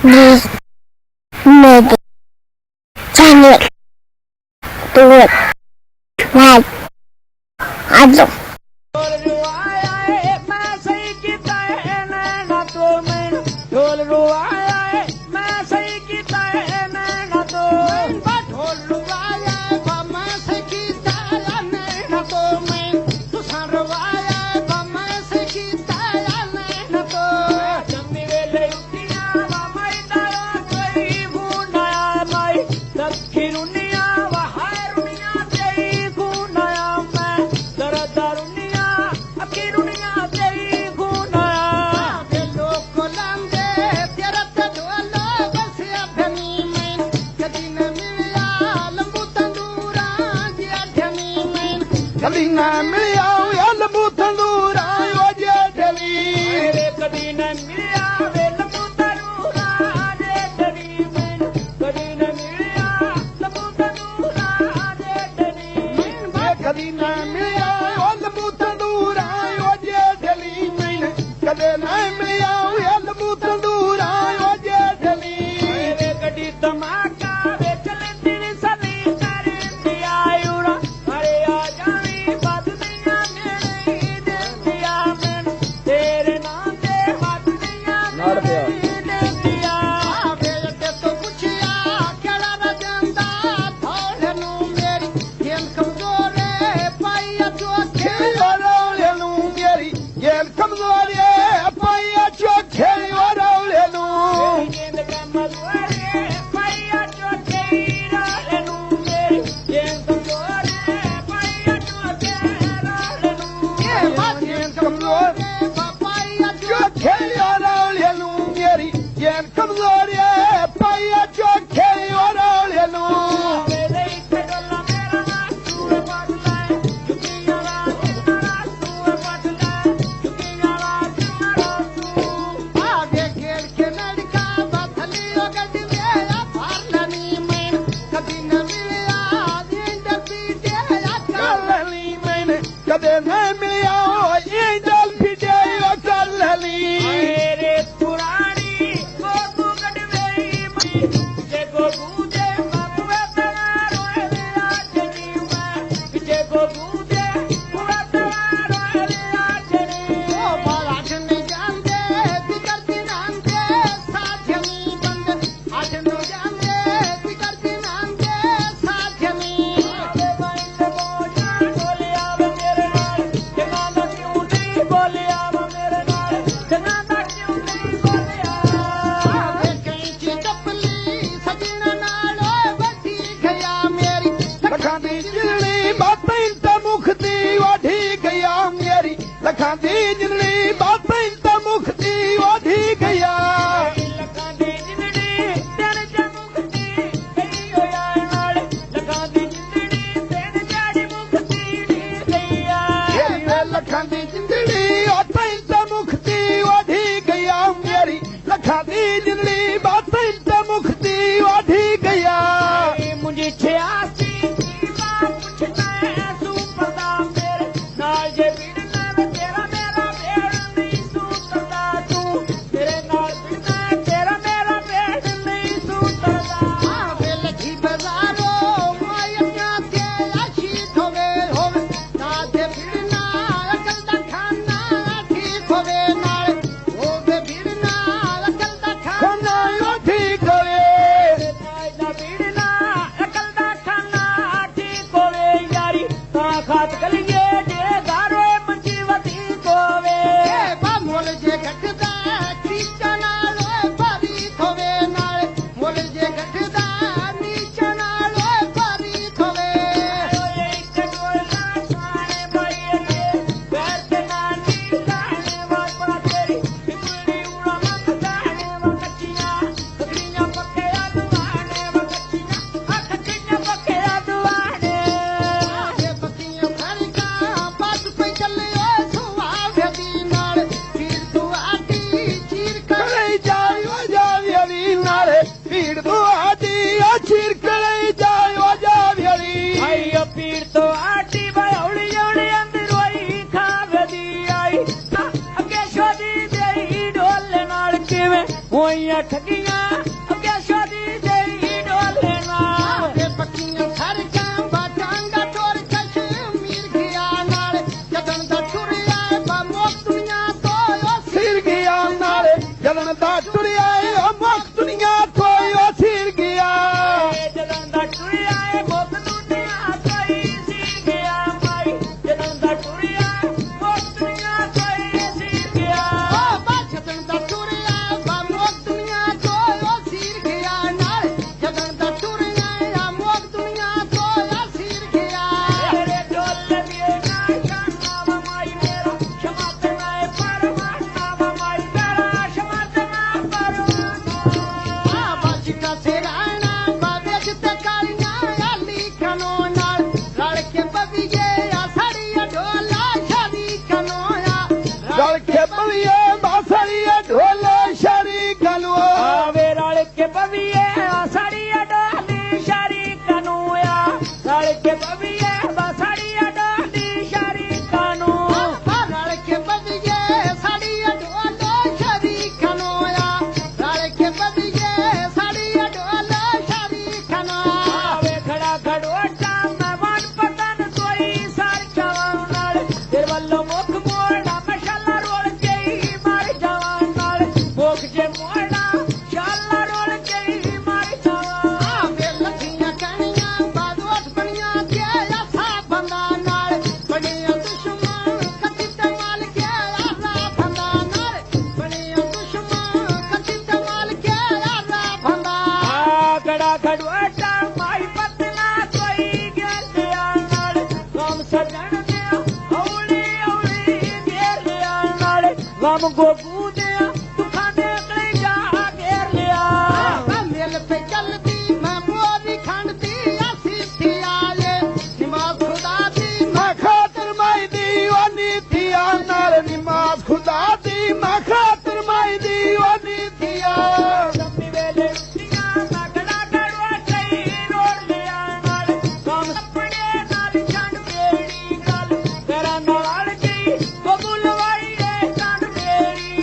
This maybe China do it like I don't. कभी न मिलिया वे लंबू तंदूरा जे डली कभी न मिलिया वे लंबू तंदूरा जे डली कभी न मिलिया लंबू तंदूरा जे डली कभी न मिलिया वे लंबू तंदूरा जे डली कभी न मिलिया वे लंबू तंदूरा जे डली कभी धमाका वे चले दिन सभी कर दिया उड़ा अरे आ लखां दी जिंदड़ी बातें त मुख दी वधी गया लखां दी जिंदड़ी तेरे च मुख दी गई होया नाल लखां दी जिंदड़ी तेरे जाड़ी मुख दी गया लखां दी जिंदड़ी बातें त मुख दी वधी गया मेरी लखां दी जिंदड़ी बातें त मुख दी वधी गया मुझे छियासी पुछना तू पता मेरे नाल जे ठगियां ਦਾ ਟੁਰਿਆ ਏ ਉਹ ਮੁੱਖ ਦੁਨੀਆ ਤੋਂ ਉਹ ਸਿਰ ਗਿਆ ਜਦੋਂ ਦਾ ਟੁਰਿਆ ਏ ਮੁੱਖ ਦੁਨੀਆ ਕੋਈ ਸੀ ਗਿਆ ਮਾਈ ਜਦੋਂ ਦਾ ਟੁਰਿਆ ਮੁੱਖ ਦੁਨੀਆ ਕੋਈ ਸੀ ਗਿਆ ਓ ਬਾਛਤਨ ਦਾ ਟੁਰਿਆ ਬਾ ਮੁੱਖ ਦੁਨੀਆ ਤੋਂ ਉਹ ਸਿਰ ਗਿਆ ਨਾਲ ਜਦੋਂ ਦਾ ਟੁਰਿਆ ਮੁੱਖ ਦੁਨੀਆ ਤੋਂ ਉਹ ਸਿਰ ਗਿਆ ਤੇਰੇ ਢੋਲ ਵੀਏ ਨਾ ਸ਼ਾਨਾ ਮਾਈ ਮੇਰਾ ਸ਼ਮਾਤਨਾ ਏ ਪਰਮਾਤਮਾ ਮਾਈ ਮੇਰਾ ਸ਼ਮਾਤਨਾ ਪਰਮਾਤਮਾ ਆ ਬਾਛਿਕਾ ਸਿਰਾਣਾ ਬਾਬੇ ਜਿੱਤੇ ਕਾਲੀਆਂ ਆਲੀ ਕਨੋ ਨਾਲ ਰਲ ਕੇ ਬਵੀਏ ਆ ਸੜੀਆ ਢੋਲਾ ਸ਼ਾਦੀ ਕਨੋਆ ਰਲ ਕੇ ਬਵੀਏ ਬਾਸੜੀਆ ਢੋਲਾ ਸ਼ਾਦੀ ਕਨੋਆ ਆਵੇ ਰਲ ਕੇ ਬਵੀਏ ਸਾੜੀ ਅਡਾਲੀ ਸ਼ਾਰੀ ਕਨੂਆ ਰਲ ਕੇ ਬਵੀਏ ਸਾੜੀ ਅਡਾਲੀ ਸ਼ਾਰੀ ਕਨੂ ਰਲ ਕੇ ਬਵੀਏ ਸੜੀਆ ਢੋਲਾ ਸ਼ਾਦੀ ਕਨੋਆ ਰਲ ਕੇ ਬਵੀਏ ਸੜੀਆ ਢੋਲਾ ਸ਼ਾਦੀ ਕਨੋਆ ਆਵੇ ਖੜਾ ਖੜੋਟਾ ਮੈਂ ਮਨ ਪਤਨ ਕੋਈ ਸਰ ਜਾਵਾਂ ਨਾਲ ਤੇਰੇ ਵੱਲੋਂ ਮੁਖ ਮੋੜਾ ਮਸ਼ਾਲਾ ਰੋਲ ਕੇ ਹੀ ਮਰ ਜਾਵਾਂ ਨਾਲ ਮੁਖ ਜੇ ਮੋੜਾ ਸ਼ਾਲਾ ਰੋਲ ਕੇ ਹੀ ਮਰ ਜਾਵਾਂ ਵੇ ਲੱਖੀਆਂ ਕਣੀਆਂ ਬਾਦੋਸ ਬਣੀਆਂ ਕੇ ਆਸਾ ਬੰਦਾ ਨਾਲ ਬਣੀਆਂ ਦੁਸ਼ਮਣ ਕੱਤੀ ਤੇ ਮਾਲ ਕੇ ਆਸਾ ਬੰਦਾ ਨਾਲ ਬਣੀਆਂ ਦੁਸ਼ਮਣ ਕੱਤੀ ਤੇ ਮਾਲ ਕੇ ਆਸਾ ਬੰਦਾ ਆ ਖੜਾ ਖੜੋਟਾ ਮਾਈ ਪਤਨਾ ਕੋਈ ਗਿਆਲਿਆ ਨਾਲ ਗਮ ਸਜਣ ਦਿਆ ਹੌਲੀ ਹੌਲੀ ਘੇਰ ਲਿਆ ਨਾਲ ਗਮ ਗੋਗੂ ਦਿਆ ਦੁੱਖਾਂ ਦੇ ਕਲੇ ਜਾ ਘੇਰ ਲਿਆ ਮਿਲ ਤੇ ਚੱਲਦੀ ਮੈਂ ਮੋਰੀ ਖੰਡਦੀ ਆਸੀ ਥੀ ਆਏ ਨਿਮਾਜ਼ ਖੁਦਾ ਦੀ ਮੈਂ ਖਾਤਰ ਮਾਈ ਦੀ ਉਹ ਨੀਤੀਆ ਨਾਲ ਨਿਮਾਜ਼ ਖੁਦਾ ਦੀ ਮੈਂ ਖਾਤਰ ਮਾਈ ਦੀ ਉਹ ਨੀਤੀਆ ਜੰਮੀ ਵੇਲੇ ਉੱਠੀਆਂ ਨਾ ਖੜਾ ਖੜੋਟਾ ਹੀ ਰੋੜ ਲਿਆ ਨਾਲ ਗਮ ਸਪੜੇ ਨਾਲ ਛੰਡ ਮੇਰੀ ਗੱਲ ਤੇਰਾ ਨਾਲ ਗਈ ਗੋਗੂ ਲਵਾਈ ਏ ਛੰਡ ਮੇਰੀ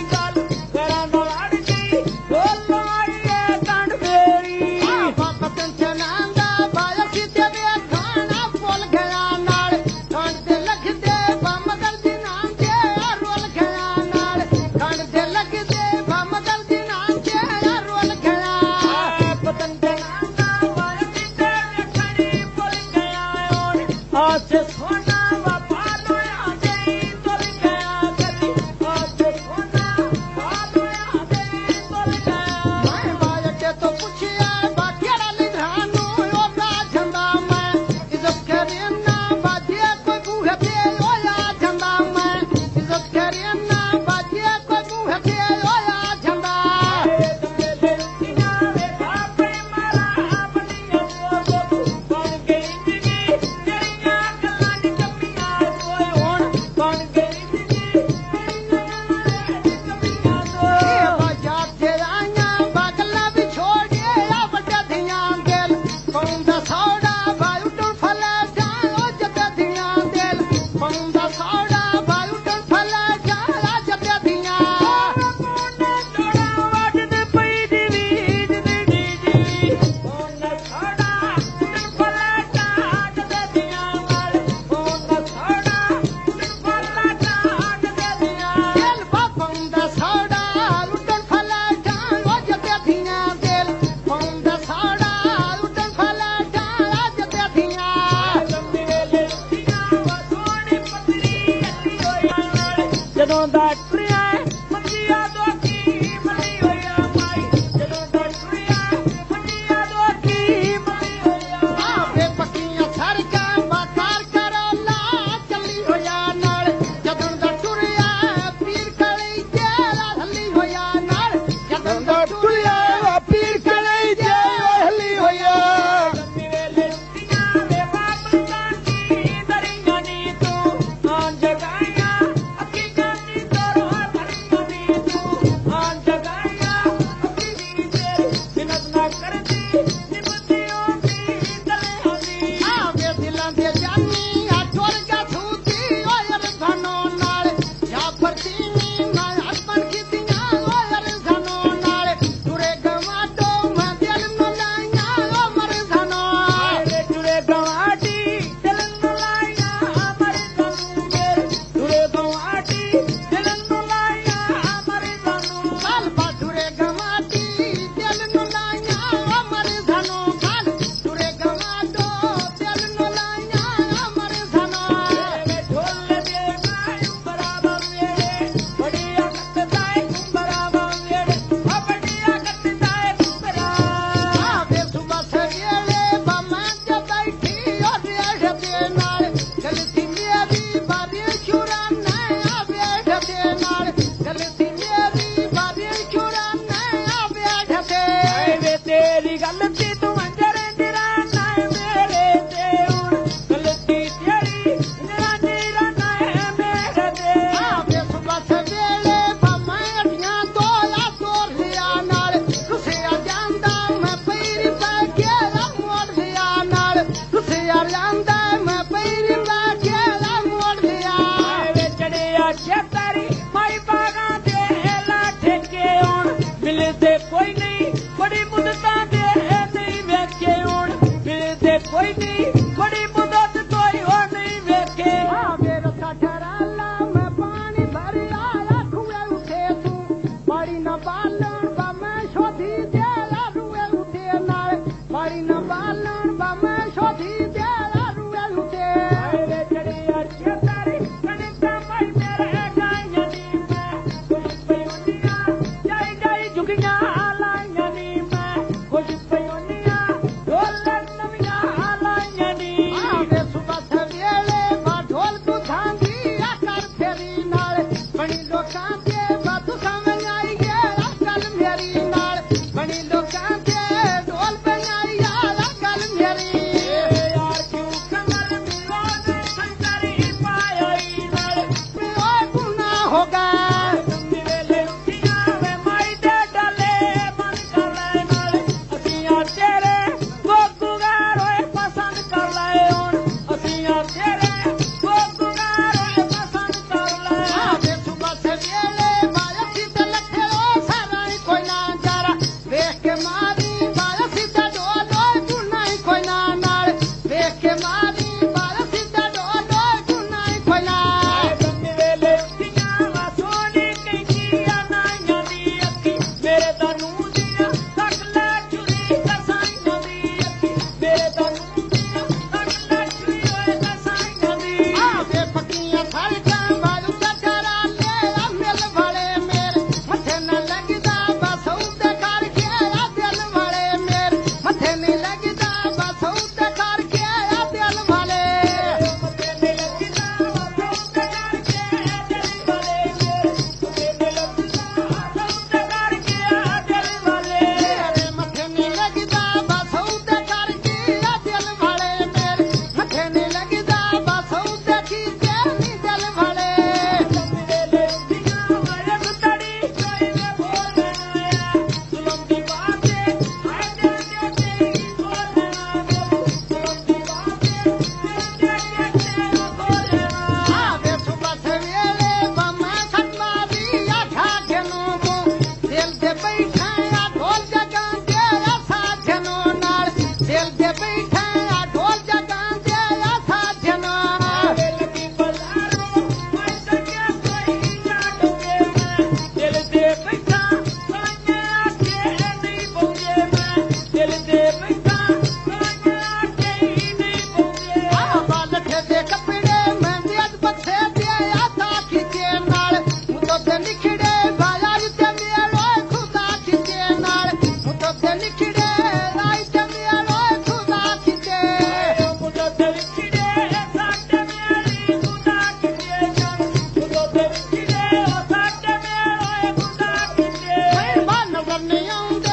ਆਉਂਦੇ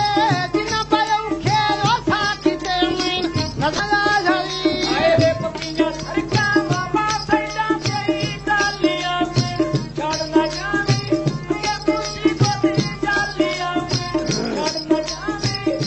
ਜਿਨ੍ਹਾਂ ਪਰ ਔਖੇ ਉਹ ਸਾਥੀ ਤੇ ਮੀਨ ਨਜ਼ਰ ਆ ਜਾਈ ਆਏ ਵੇ ਪਪੀਆਂ ਸੜਕਾਂ ਬਾਬਾ ਸੈਦਾਂ ਤੇਰੀ ਡਾਲੀਆਂ ਛੱਡ ਨਾ ਜਾਵੀਂ ਇਹ ਪੁੱਛੀ ਕੋਤੀ ਡਾਲੀਆਂ ਛੱਡ ਨਾ ਜਾਵੀਂ